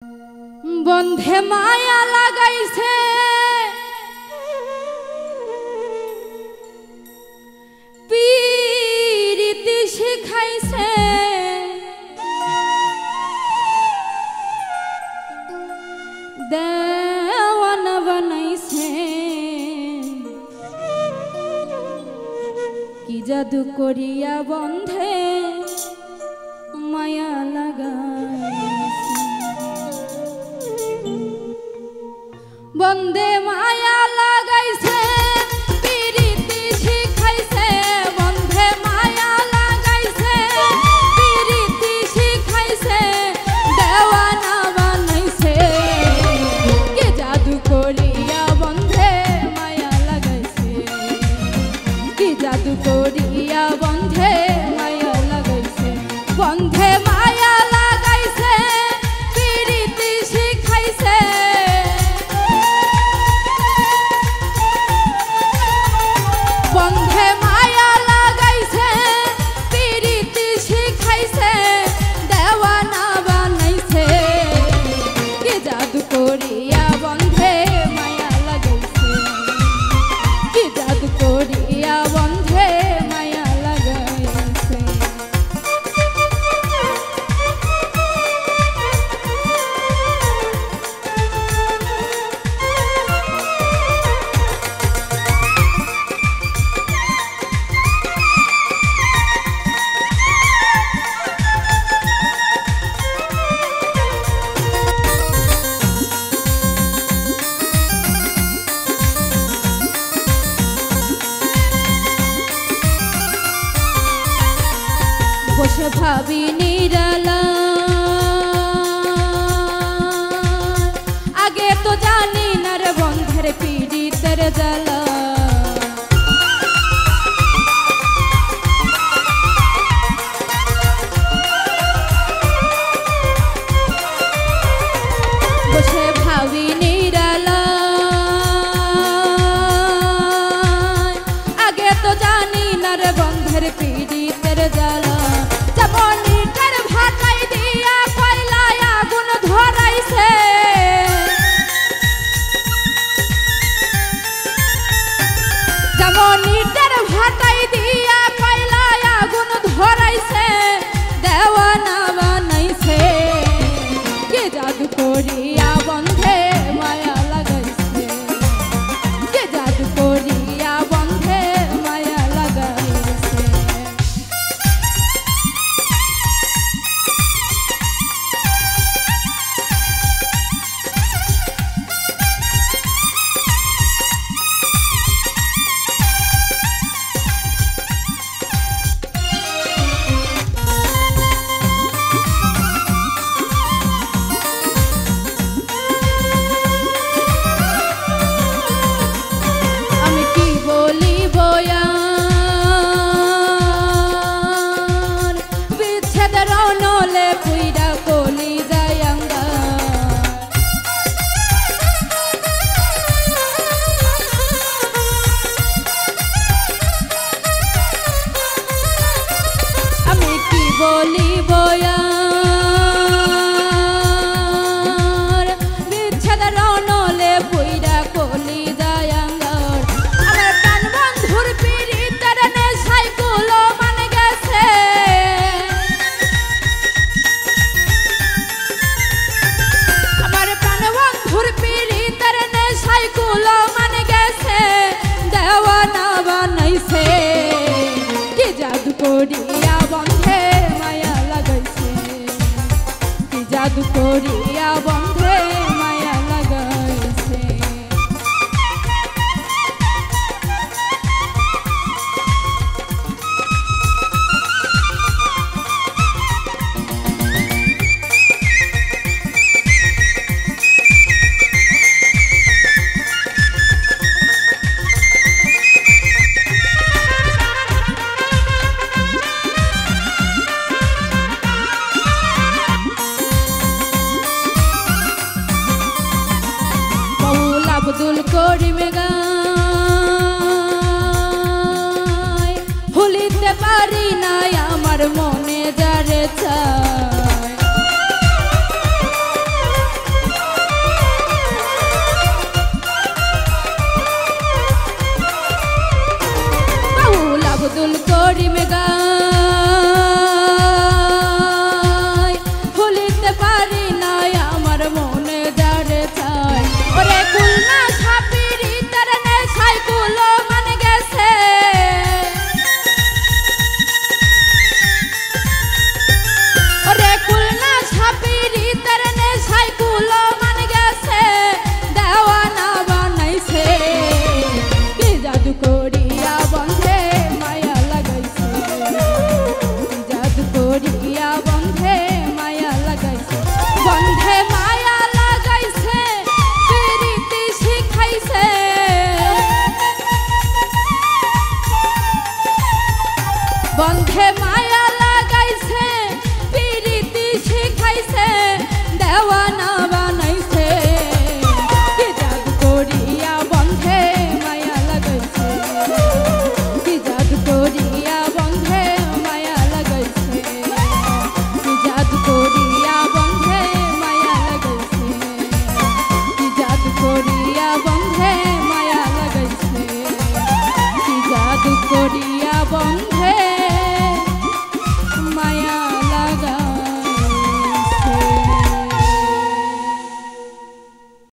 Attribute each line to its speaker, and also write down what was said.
Speaker 1: বন্ধে মায়া লাগাইছে পীরিতি শিখাইছে দেওয়ানা বানাইছে কি জাদু করিয়া বন্ধে মায়া লাগাইছে বন্দে মায়া লাগাইছে পীরিতি শিখাইছে বন্ধে মায়া লাগাইছে পীরিতি শিখাইছে দেওয়ানা বানাইছে কে জাদু করিয়া বন্ধে মায়া লাগাইছে কি জাদু করিয়া বন্ধে মায়া লাগাইছে বন্ধে মায়া লাগাইছে পীরিতি শিখাইছে বন্ধে মায়া লাগাইছে পীরিতি শিখাইছে দেওয়ানা বানাইছে কি জাদু করিয়া বন্ধে মায়া লাগাইছে কি জাদু করিয়া বন্ধে মায়া লাগাইছে বসে ভাবি নিরালা আগে তো জানি না রে বন্ধের পীড়িতের জ্বালা বসে ভাবি নিরালা আগে তো জানি না রে বন্ধের পীড়িতের জ্বালা যেমনিটার ভাটাই দিয়া কয়লায় আগুন ধরাইছে যেমনিটার ভাটাই দিয়া কয়লায় আগুন ধরাইছে দেওয়ানা বানাইছে কে জাদু করিয়া বন্ধে মায়া লাগাইছে কে জাদু করিয়া বন্ধে মায়া লাগাইছে বলি বয়ার বিচ্ছেদ রনলে পুইরা কলি যায়াঙ্গার আমার প্রাণ বন্ধুর পীড়িতের নেশায় কুলো মান গেছে আমার প্রাণ বন্ধুর পীড়িতের নেশায় কুলো মান গেছে দেওয়ানা বানাইছে কি জাদু করিয়া বন্ধে মায়া লাগাইছে কি জাদু করিয়া বন্ধে মায়া লাগাইছে আব্দুল করিম